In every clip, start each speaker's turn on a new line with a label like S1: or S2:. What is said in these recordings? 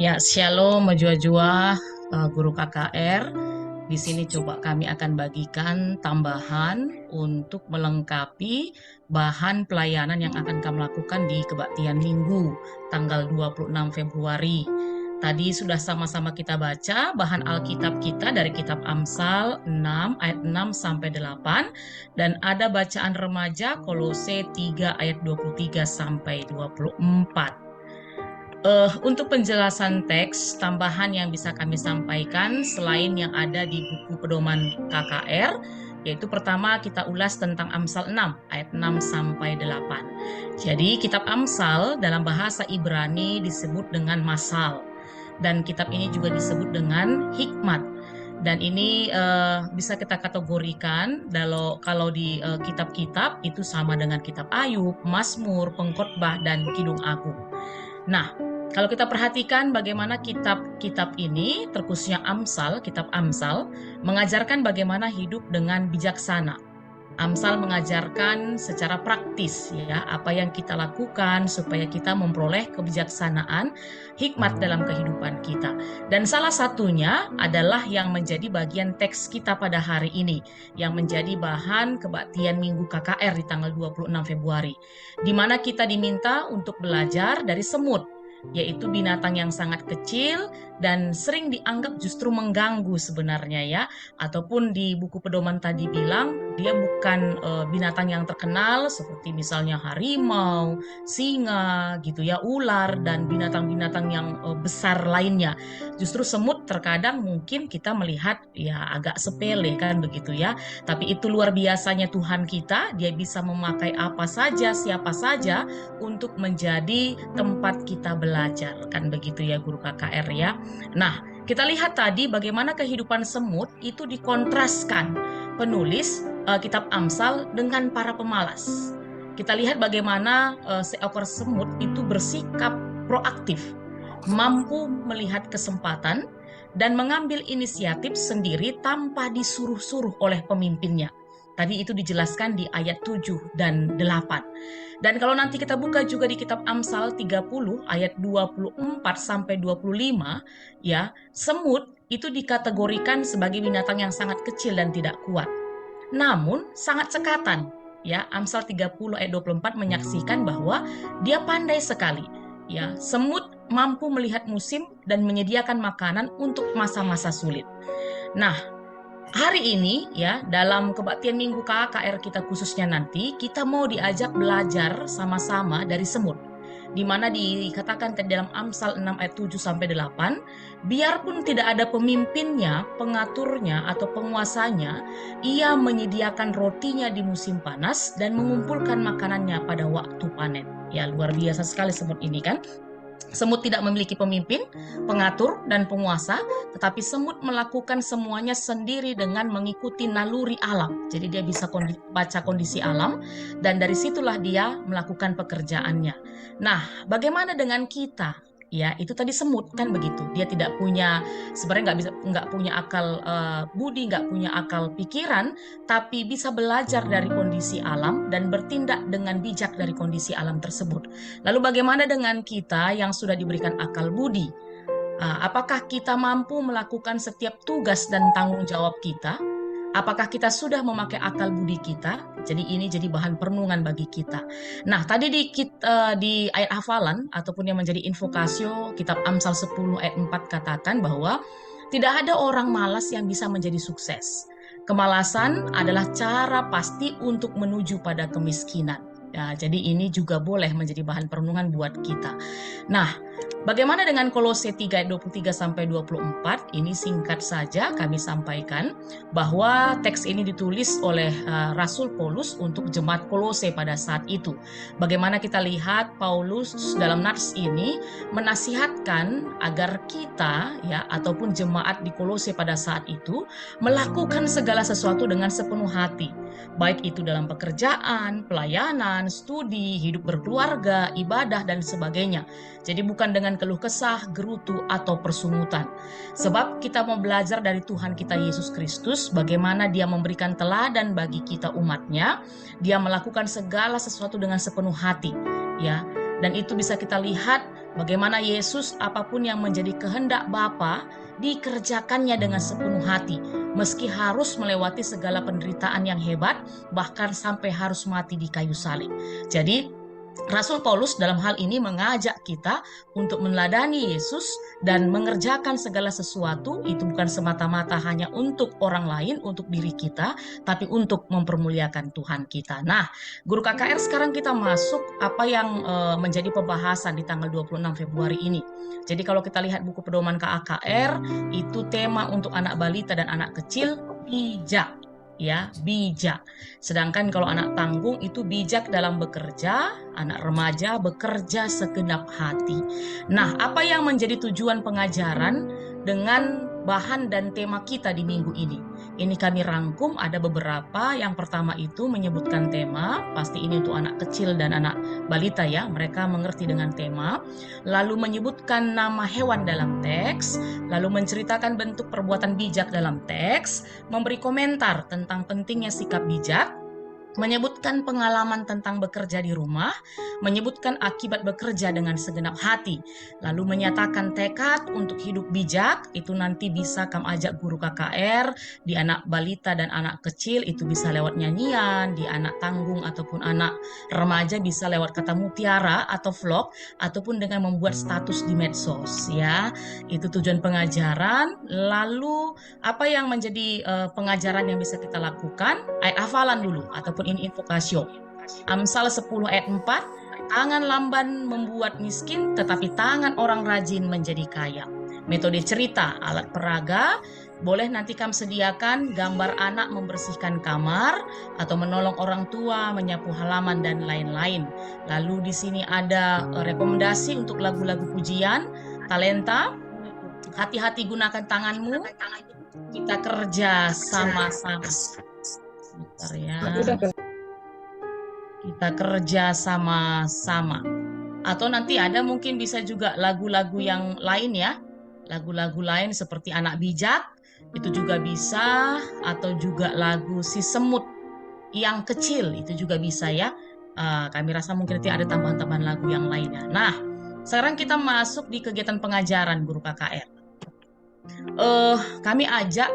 S1: Ya, Shalom Mejua-jua, Guru KKR. Di sini coba kami akan bagikan tambahan untuk melengkapi bahan pelayanan yang akan kami lakukan di Kebaktian Minggu tanggal 26 Februari. Tadi sudah sama-sama kita baca bahan Alkitab kita dari kitab Amsal 6 ayat 6 sampai 8 dan ada bacaan remaja Kolose 3 ayat 23 sampai 24. Untuk penjelasan teks tambahan yang bisa kami sampaikan selain yang ada di buku pedoman KKR, yaitu pertama kita ulas tentang Amsal 6 ayat 6 sampai 8. Jadi kitab Amsal dalam bahasa Ibrani disebut dengan masal dan kitab ini juga disebut dengan hikmat. Dan ini bisa kita kategorikan kalau di kitab-kitab itu sama dengan kitab Ayub, Mazmur, Pengkhotbah, dan Kidung Agung. Nah, kalau kita perhatikan bagaimana kitab-kitab ini, terkhususnya Amsal, kitab Amsal, mengajarkan bagaimana hidup dengan bijaksana. Amsal mengajarkan secara praktis ya apa yang kita lakukan supaya kita memperoleh kebijaksanaan, hikmat dalam kehidupan kita. Dan salah satunya adalah yang menjadi bagian teks kita pada hari ini, yang menjadi bahan kebaktian Minggu KKR di tanggal 26 Februari, di mana kita diminta untuk belajar dari semut, yaitu binatang yang sangat kecil dan sering dianggap justru mengganggu sebenarnya ya, ataupun di buku pedoman tadi bilang dia bukan binatang yang terkenal seperti misalnya harimau, singa gitu ya, ular dan binatang-binatang yang besar lainnya. Justru semut terkadang mungkin kita melihat ya agak sepele kan begitu ya, tapi itu luar biasanya Tuhan kita, dia bisa memakai apa saja, siapa saja untuk menjadi tempat kita belajar kan begitu ya Guru KKR ya. Nah, kita lihat tadi bagaimana kehidupan semut itu dikontraskan penulis kitab Amsal dengan para pemalas. Kita lihat bagaimana seekor semut itu bersikap proaktif, mampu melihat kesempatan dan mengambil inisiatif sendiri tanpa disuruh-suruh oleh pemimpinnya. Tadi itu dijelaskan di ayat 7 dan 8. Dan kalau nanti kita buka juga di kitab Amsal 30 ayat 24 sampai 25, ya, semut itu dikategorikan sebagai binatang yang sangat kecil dan tidak kuat. Namun sangat cekatan. Ya, Amsal 30 ayat 24 menyaksikan bahwa dia pandai sekali. Ya, semut mampu melihat musim dan menyediakan makanan untuk masa-masa sulit. Nah, hari ini ya dalam kebaktian Minggu KKR kita khususnya nanti kita mau diajak belajar sama-sama dari semut, di mana dikatakan ke dalam Amsal 6 ayat 7 sampai 8, biarpun tidak ada pemimpinnya, pengaturnya atau penguasanya, ia menyediakan rotinya di musim panas dan mengumpulkan makanannya pada waktu panen. Ya, luar biasa sekali semut ini kan. Semut tidak memiliki pemimpin, pengatur, dan penguasa, tetapi semut melakukan semuanya sendiri dengan mengikuti naluri alam. Jadi dia bisa baca kondisi alam, dan dari situlah dia melakukan pekerjaannya. Nah, bagaimana dengan kita? Ya, itu tadi semut kan begitu. Dia tidak punya, sebenarnya nggak punya akal budi, nggak punya akal pikiran, tapi bisa belajar dari kondisi alam dan bertindak dengan bijak dari kondisi alam tersebut. Lalu bagaimana dengan kita yang sudah diberikan akal budi? Apakah kita mampu melakukan setiap tugas dan tanggung jawab kita? Apakah kita sudah memakai akal budi kita? Jadi ini jadi bahan perenungan bagi kita. Nah, tadi di ayat hafalan ataupun yang menjadi invokasio kitab Amsal 10 ayat 4 katakan bahwa tidak ada orang malas yang bisa menjadi sukses. Kemalasan adalah cara pasti untuk menuju pada kemiskinan. Ya, jadi ini juga boleh menjadi bahan perenungan buat kita. Nah, bagaimana dengan Kolose 3 ayat 23 sampai 24? Ini singkat saja kami sampaikan bahwa teks ini ditulis oleh Rasul Paulus untuk jemaat Kolose pada saat itu. Bagaimana kita lihat Paulus dalam nats ini menasihatkan agar kita ya ataupun jemaat di Kolose pada saat itu melakukan segala sesuatu dengan sepenuh hati, baik itu dalam pekerjaan, pelayanan, studi, hidup berkeluarga, ibadah, dan sebagainya. Jadi bukan dengan keluh kesah, gerutu, atau persungutan. Sebab kita mau belajar dari Tuhan kita Yesus Kristus, bagaimana dia memberikan teladan bagi kita umatnya, dia melakukan segala sesuatu dengan sepenuh hati. Ya, Dan itu bisa kita lihat bagaimana Yesus apapun yang menjadi kehendak Bapa dikerjakannya dengan sepenuh hati, meski harus melewati segala penderitaan yang hebat, bahkan sampai harus mati di kayu salib. Jadi Rasul Paulus dalam hal ini mengajak kita untuk meneladani Yesus dan mengerjakan segala sesuatu itu bukan semata-mata hanya untuk orang lain, untuk diri kita, tapi untuk mempermuliakan Tuhan kita. Nah, Guru KKR sekarang kita masuk apa yang menjadi pembahasan di tanggal 26 Februari ini. Jadi kalau kita lihat buku pedoman KKR, itu tema untuk anak balita dan anak kecil, bijak. Ya, bijak. Sedangkan kalau anak tanggung itu bijak dalam bekerja, anak remaja bekerja segenap hati. Nah, apa yang menjadi tujuan pengajaran dengan bahan dan tema kita di minggu ini? Ini kami rangkum, ada beberapa. Yang pertama itu menyebutkan tema, pasti ini untuk anak kecil dan anak balita ya, mereka mengerti dengan tema. Lalu menyebutkan nama hewan dalam teks, lalu menceritakan bentuk perbuatan bijak dalam teks, memberi komentar tentang pentingnya sikap bijak, menyebutkan pengalaman tentang bekerja di rumah, menyebutkan akibat bekerja dengan segenap hati, lalu menyatakan tekad untuk hidup bijak. Itu nanti bisa kamu ajak guru KKR di anak balita dan anak kecil, itu bisa lewat nyanyian, di anak tanggung ataupun anak remaja bisa lewat kata mutiara atau vlog, ataupun dengan membuat status di medsos ya. Itu tujuan pengajaran. Lalu apa yang menjadi pengajaran yang bisa kita lakukan? Ayat hafalan dulu ataupun ini invokasio. Amsal 10 ayat 4, tangan lamban membuat miskin, tetapi tangan orang rajin menjadi kaya. Metode cerita, alat peraga, boleh nanti kamu sediakan gambar anak membersihkan kamar atau menolong orang tua, menyapu halaman dan lain-lain. Lalu di sini ada rekomendasi untuk lagu-lagu pujian, talenta, hati-hati gunakan tanganmu, kita kerja sama-sama. Bentar ya. Kita kerja sama-sama. Atau nanti ada mungkin bisa juga lagu-lagu yang lain ya. Lagu-lagu lain seperti Anak Bijak, itu juga bisa. Atau juga lagu Si Semut yang kecil, itu juga bisa ya. Kami rasa mungkin nanti ada tambahan-tambahan lagu yang lainnya. Nah, sekarang kita masuk di kegiatan pengajaran Guru KKR. Kami ajak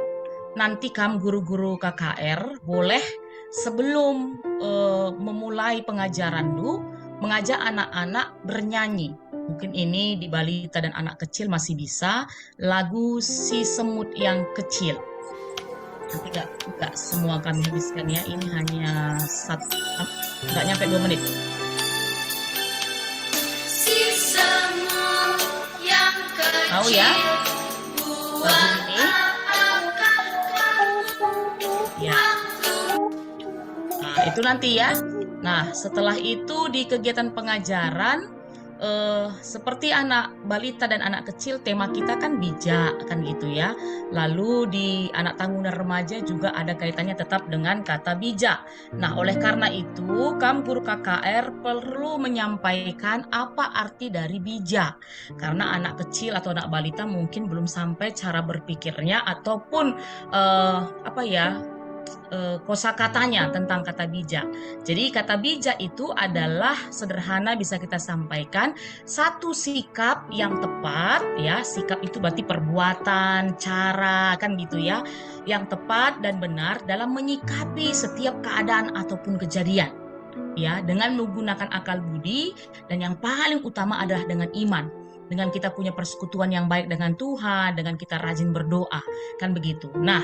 S1: nanti kamu guru-guru KKR boleh sebelum memulai pengajaran dulu mengajak anak-anak bernyanyi. Mungkin ini di balita dan anak kecil masih bisa lagu Si Semut yang Kecil. Nanti nggak semua kami habiskan ya, ini hanya nggak nyampe 2 menit.
S2: Si semut yang kecil,
S1: Tahu ya lagu ini? Ya. Nah, itu nanti ya. Nah, setelah itu di kegiatan pengajaran, seperti anak balita dan anak kecil, tema kita kan bijak, kan gitu ya. Lalu di anak tanggung dan remaja juga ada kaitannya tetap dengan kata bijak. Nah, oleh karena itu, kamu guru KKR perlu menyampaikan apa arti dari bijak. Karena anak kecil atau anak balita mungkin belum sampai cara berpikirnya ataupun kosakatanya tentang kata bijak. Jadi kata bijak itu adalah sederhana bisa kita sampaikan satu sikap yang tepat ya. Sikap itu berarti perbuatan, cara kan gitu ya, yang tepat dan benar dalam menyikapi setiap keadaan ataupun kejadian ya, dengan menggunakan akal budi, dan yang paling utama adalah dengan iman. Dengan kita punya persekutuan yang baik dengan Tuhan, dengan kita rajin berdoa, kan begitu. Nah,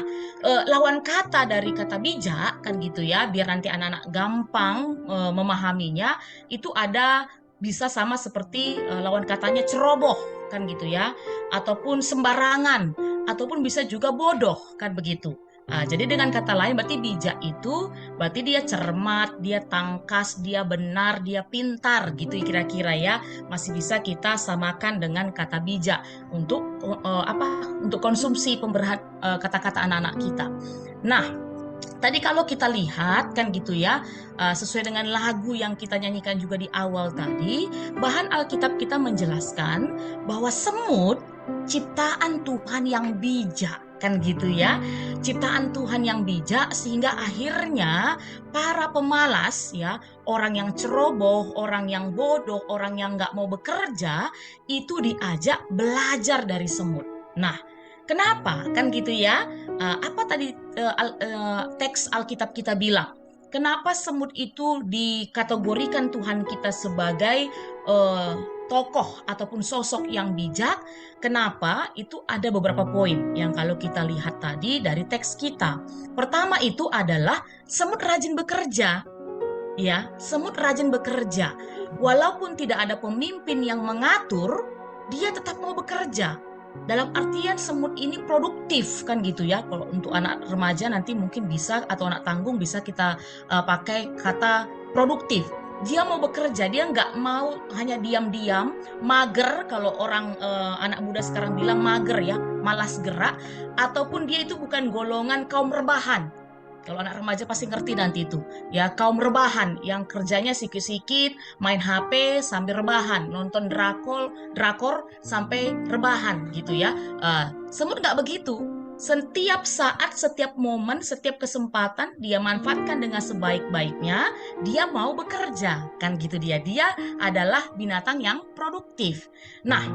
S1: lawan kata dari kata bijak, kan gitu ya, biar nanti anak-anak gampang memahaminya, itu ada bisa sama seperti lawan katanya ceroboh, kan gitu ya, ataupun sembarangan, ataupun bisa juga bodoh, kan begitu. Jadi dengan kata lain berarti bijak itu berarti dia cermat, dia tangkas, dia benar, dia pintar gitu kira-kira ya. Masih bisa kita samakan dengan kata bijak untuk untuk konsumsi kata-kata anak-anak kita. Nah, tadi kalau kita lihat kan gitu ya, sesuai dengan lagu yang kita nyanyikan juga di awal tadi, bahan Alkitab kita menjelaskan bahwa semut ciptaan Tuhan yang bijak. kan gitu ya. Ciptaan Tuhan yang bijak sehingga akhirnya para pemalas ya, orang yang ceroboh, orang yang bodoh, orang yang nggak mau bekerja itu diajak belajar dari semut. Nah, kenapa? Kan gitu ya. Apa tadi teks Alkitab kita bilang? Kenapa semut itu dikategorikan Tuhan kita sebagai tokoh ataupun sosok yang bijak? Kenapa? Itu ada beberapa poin yang kalau kita lihat tadi dari teks kita. Pertama itu adalah semut rajin bekerja. Ya, semut rajin bekerja. Walaupun tidak ada pemimpin yang mengatur, dia tetap mau bekerja. Dalam artian semut ini produktif kan gitu ya. Kalau untuk anak remaja nanti mungkin bisa, atau anak tanggung bisa kita pakai kata produktif. Dia mau bekerja, dia nggak mau hanya diam-diam, mager. Kalau orang anak muda sekarang bilang mager ya, malas gerak. Ataupun dia itu bukan golongan kaum rebahan. Kalau anak remaja pasti ngerti nanti itu. Ya, kaum rebahan yang kerjanya sikit-sikit, main HP sambil rebahan, nonton drakor sampai rebahan gitu ya. Semut nggak begitu. Setiap saat, setiap momen, setiap kesempatan dia manfaatkan dengan sebaik-baiknya. Dia mau bekerja, kan gitu dia. Dia adalah binatang yang produktif. Nah,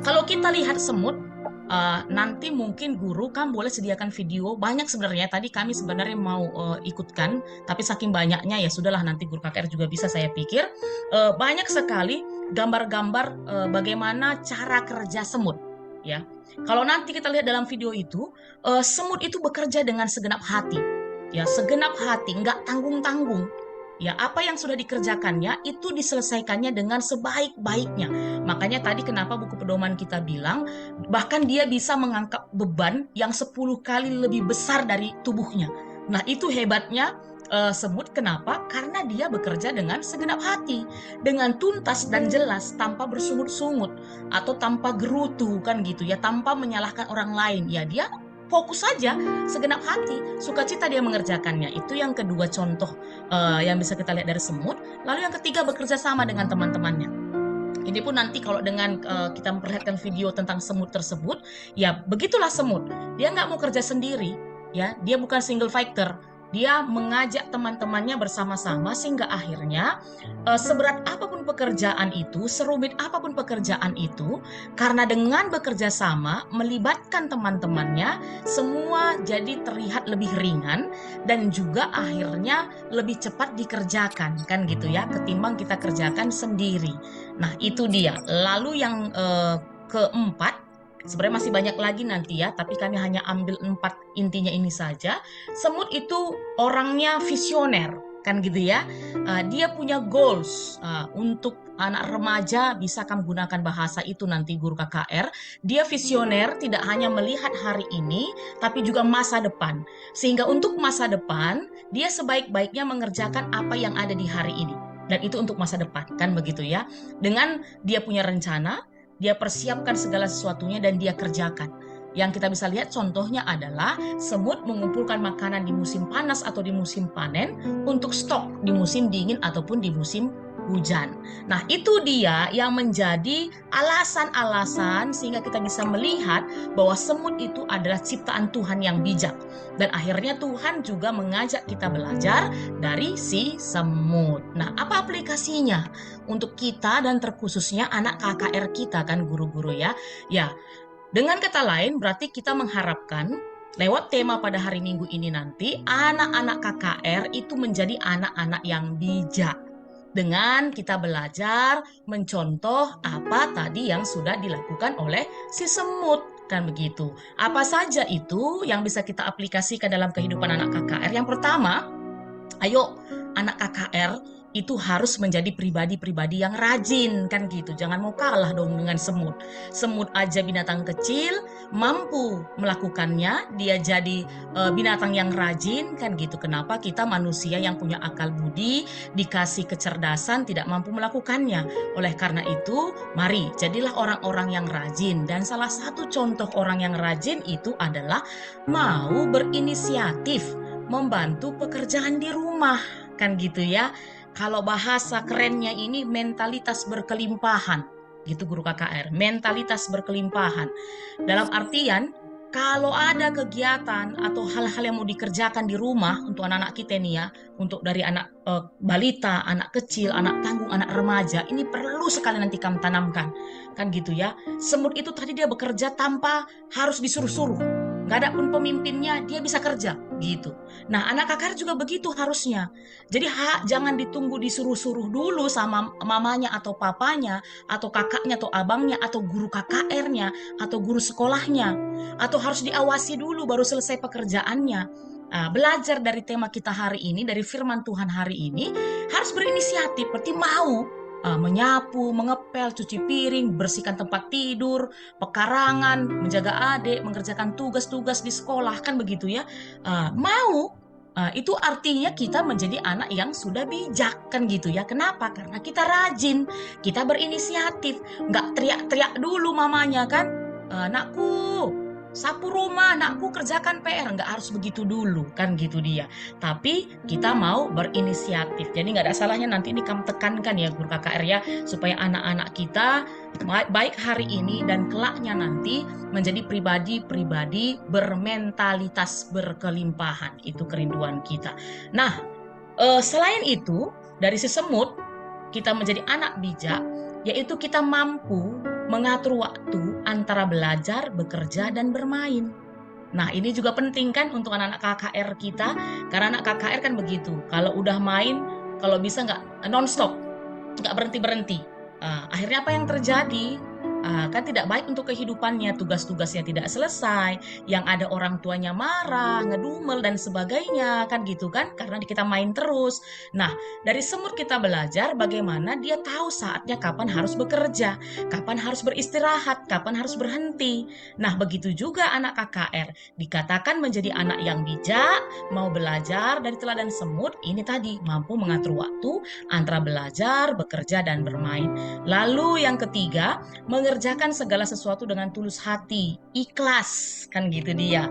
S1: kalau kita lihat semut, nanti mungkin guru kan boleh sediakan video banyak sebenarnya. Tadi kami sebenarnya mau ikutkan, tapi saking banyaknya ya sudahlah, nanti guru KKR juga bisa saya pikir. Banyak sekali gambar-gambar bagaimana cara kerja semut. Ya, kalau nanti kita lihat dalam video itu, semut itu bekerja dengan segenap hati. Ya, segenap hati, nggak tanggung-tanggung. Ya, apa yang sudah dikerjakannya itu diselesaikannya dengan sebaik-baiknya. Makanya tadi kenapa buku pedoman kita bilang bahkan dia bisa mengangkat beban yang 10 kali lebih besar dari tubuhnya. Nah, itu hebatnya semut. Kenapa? Karena dia bekerja dengan segenap hati, dengan tuntas dan jelas, tanpa bersungut-sungut atau tanpa gerutu kan gitu ya, tanpa menyalahkan orang lain. Ya, dia fokus saja, segenap hati, sukacita dia mengerjakannya. Itu yang kedua contoh yang bisa kita lihat dari semut. Lalu yang ketiga, bekerja sama dengan teman-temannya. Ini pun nanti kalau dengan kita memperlihatkan video tentang semut tersebut, ya begitulah semut. Dia nggak mau kerja sendiri, ya. Dia bukan single fighter. Dia mengajak teman-temannya bersama-sama sehingga akhirnya seberat apapun pekerjaan itu, serumit apapun pekerjaan itu, karena dengan bekerja sama melibatkan teman-temannya, semua jadi terlihat lebih ringan dan juga akhirnya lebih cepat dikerjakan kan gitu ya, ketimbang kita kerjakan sendiri. Nah, itu dia. Lalu yang keempat, sebenarnya masih banyak lagi nanti ya, tapi kami hanya ambil 4 intinya ini saja. Semut itu orangnya visioner, kan gitu ya. Dia punya goals. Untuk anak remaja bisa kamu gunakan bahasa itu nanti guru KKR. Dia visioner, tidak hanya melihat hari ini, tapi juga masa depan. Sehingga untuk masa depan, dia sebaik-baiknya mengerjakan apa yang ada di hari ini. Dan itu untuk masa depan, kan begitu ya. Dengan dia punya rencana, dia persiapkan segala sesuatunya dan dia kerjakan. Yang kita bisa lihat contohnya adalah semut mengumpulkan makanan di musim panas atau di musim panen untuk stok di musim dingin ataupun di musim hujan. Nah, itu dia yang menjadi alasan-alasan sehingga kita bisa melihat bahwa semut itu adalah ciptaan Tuhan yang bijak. Dan akhirnya Tuhan juga mengajak kita belajar dari si semut. Nah, apa aplikasinya untuk kita dan terkhususnya anak KKR kita kan guru-guru ya? Ya, dengan kata lain berarti kita mengharapkan lewat tema pada hari Minggu ini nanti anak-anak KKR itu menjadi anak-anak yang bijak. Dengan kita belajar mencontoh apa tadi yang sudah dilakukan oleh si semut, kan begitu. Apa saja itu yang bisa kita aplikasikan dalam kehidupan anak KKR? Yang pertama, ayo anak KKR itu harus menjadi pribadi-pribadi yang rajin, kan gitu. Jangan mau kalah dong dengan semut. Semut aja binatang kecil, mampu melakukannya, dia jadi binatang yang rajin, kan gitu. Kenapa kita manusia yang punya akal budi, dikasih kecerdasan, tidak mampu melakukannya? Oleh karena itu, mari jadilah orang-orang yang rajin. Dan salah satu contoh orang yang rajin itu adalah mau berinisiatif, membantu pekerjaan di rumah, kan gitu ya. Kalau bahasa kerennya ini mentalitas berkelimpahan, gitu guru KKR. Mentalitas berkelimpahan. Dalam artian kalau ada kegiatan atau hal-hal yang mau dikerjakan di rumah untuk anak-anak kita nih ya, untuk dari anak balita, anak kecil, anak tanggung, anak remaja, ini perlu sekali nanti kamu tanamkan. Kan gitu ya. Semut itu tadi dia bekerja tanpa harus disuruh-suruh. Nggak ada pun pemimpinnya, dia bisa kerja gitu. Nah, anak KKR juga begitu harusnya. Jadi jangan ditunggu disuruh-suruh dulu sama mamanya atau papanya, atau kakaknya atau abangnya, atau guru KKR-nya, atau guru sekolahnya, atau harus diawasi dulu baru selesai pekerjaannya. Belajar dari tema kita hari ini, dari firman Tuhan hari ini, harus berinisiatif, berarti mau menyapu, mengepel, cuci piring, bersihkan tempat tidur, pekarangan, menjaga adik, mengerjakan tugas-tugas di sekolah, kan begitu ya. Mau, itu artinya kita menjadi anak yang sudah bijak, kan gitu ya. Kenapa? Karena kita rajin, kita berinisiatif, nggak teriak-teriak dulu mamanya kan. Nakku, sapu rumah, nakku kerjakan PR, nggak harus begitu dulu, kan gitu dia. Tapi kita mau berinisiatif. Jadi nggak ada salahnya nanti ini kamu tekankan ya guru KKR ya, supaya anak-anak kita baik hari ini dan kelaknya nanti menjadi pribadi-pribadi bermentalitas berkelimpahan. Itu kerinduan kita. Nah, selain itu, dari si semut, kita menjadi anak bijak, yaitu kita mampu mengatur waktu antara belajar, bekerja, dan bermain. Nah, ini juga penting kan untuk anak-anak KKR kita, karena anak KKR kan begitu. Kalau udah main, kalau bisa nggak non-stop, nggak berhenti-berhenti. Akhirnya apa yang terjadi? Kan tidak baik untuk kehidupannya, tugas-tugasnya tidak selesai, yang ada orang tuanya marah, ngedumel dan sebagainya, kan gitu kan, karena kita main terus. Nah, dari semut kita belajar bagaimana dia tahu saatnya kapan harus bekerja, kapan harus beristirahat, kapan harus berhenti. Nah, begitu juga anak KKR, dikatakan menjadi anak yang bijak, mau belajar dari teladan semut, ini tadi mampu mengatur waktu antara belajar, bekerja, dan bermain. Lalu yang ketiga, mengerjakan segala sesuatu dengan tulus hati, ikhlas, kan gitu dia.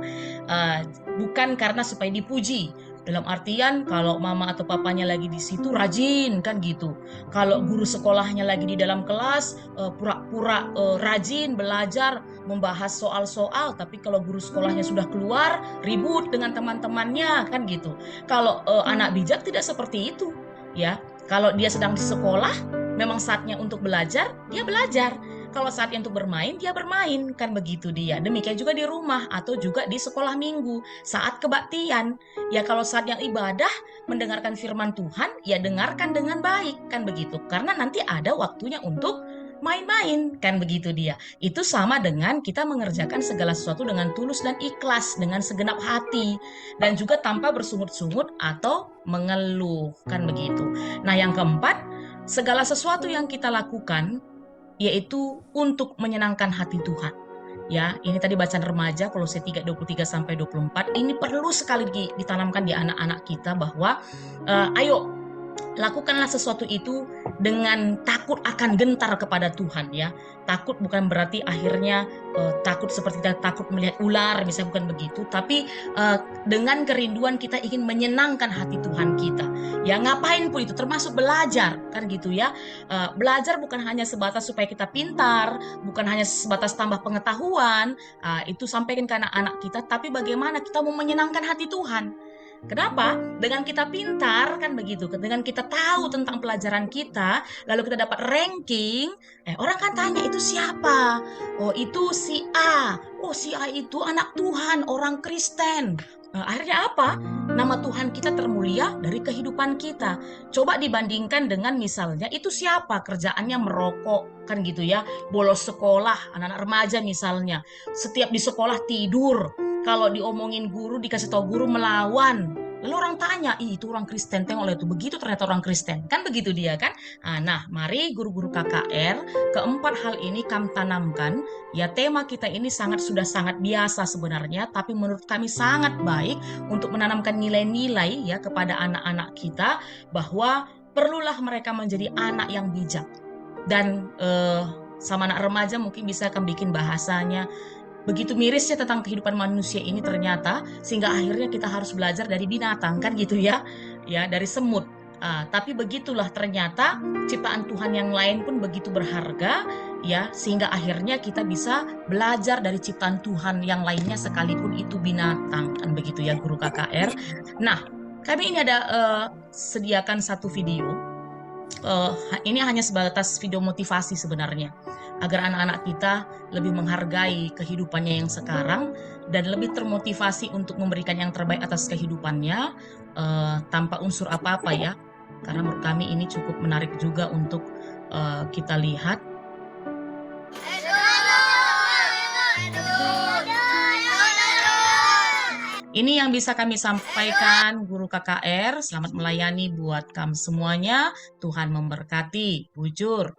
S1: Bukan karena supaya dipuji. Dalam artian kalau mama atau papanya lagi di situ rajin, kan gitu. Kalau guru sekolahnya lagi di dalam kelas pura-pura rajin belajar membahas soal-soal, tapi kalau guru sekolahnya sudah keluar ribut dengan teman-temannya, kan gitu. Kalau anak bijak tidak seperti itu, ya. Kalau dia sedang di sekolah, memang saatnya untuk belajar, dia belajar. Kalau saatnya untuk bermain, dia bermain. Kan begitu dia. Demikian juga di rumah atau juga di sekolah minggu. Saat kebaktian. Ya kalau saatnya ibadah, mendengarkan firman Tuhan, ya dengarkan dengan baik. Kan begitu. Karena nanti ada waktunya untuk main-main. Kan begitu dia. Itu sama dengan kita mengerjakan segala sesuatu dengan tulus dan ikhlas. Dengan segenap hati. Dan juga tanpa bersungut-sungut atau mengeluh. Kan begitu. Nah yang keempat, segala sesuatu yang kita lakukan yaitu untuk menyenangkan hati Tuhan. Ya, ini tadi bacaan remaja Kolose 3:23 sampai 24. Ini perlu sekali ditanamkan di anak-anak kita bahwa ayo lakukanlah sesuatu itu dengan takut akan gentar kepada Tuhan ya. Takut bukan berarti akhirnya takut seperti kita takut melihat ular, misalnya bukan begitu. Tapi dengan kerinduan kita ingin menyenangkan hati Tuhan kita. Ya ngapain pun itu, termasuk belajar kan gitu ya. Belajar bukan hanya sebatas supaya kita pintar, bukan hanya sebatas tambah pengetahuan. Itu sampaikan ke anak-anak kita, tapi bagaimana kita mau menyenangkan hati Tuhan. Kenapa? Dengan kita pintar kan begitu, dengan kita tahu tentang pelajaran kita, lalu kita dapat ranking, orang kan tanya itu siapa? Oh itu si A. Oh si A itu anak Tuhan, orang Kristen. Akhirnya apa? Nama Tuhan kita termulia dari kehidupan kita. Coba dibandingkan dengan misalnya itu siapa kerjaannya merokok kan gitu ya, bolos sekolah, anak-anak remaja misalnya, setiap di sekolah tidur. Kalau diomongin guru, dikasih tahu guru melawan. Lalu orang tanya, itu orang Kristen, tengok itu begitu ternyata orang Kristen. Kan begitu dia kan? Nah, mari guru-guru KKR, keempat hal ini kami tanamkan. Ya tema kita ini sudah sangat biasa sebenarnya, tapi menurut kami sangat baik untuk menanamkan nilai-nilai ya kepada anak-anak kita bahwa perlulah mereka menjadi anak yang bijak. Dan sama anak remaja mungkin bisa akan bikin bahasanya begitu mirisnya tentang kehidupan manusia ini ternyata, sehingga akhirnya kita harus belajar dari binatang kan gitu ya, ya dari semut. Tapi begitulah ternyata ciptaan Tuhan yang lain pun begitu berharga ya, sehingga akhirnya kita bisa belajar dari ciptaan Tuhan yang lainnya sekalipun itu binatang, kan begitu ya Guru KKR. Nah, kami ini ada sediakan satu video. Ini hanya sebatas video motivasi sebenarnya, agar anak-anak kita lebih menghargai kehidupannya yang sekarang dan lebih termotivasi untuk memberikan yang terbaik atas kehidupannya tanpa unsur apa-apa ya. Karena menurut kami ini cukup menarik juga untuk kita lihat. Ini yang bisa kami sampaikan Guru KKR. Selamat melayani buat kamu semuanya. Tuhan memberkati. Bujur.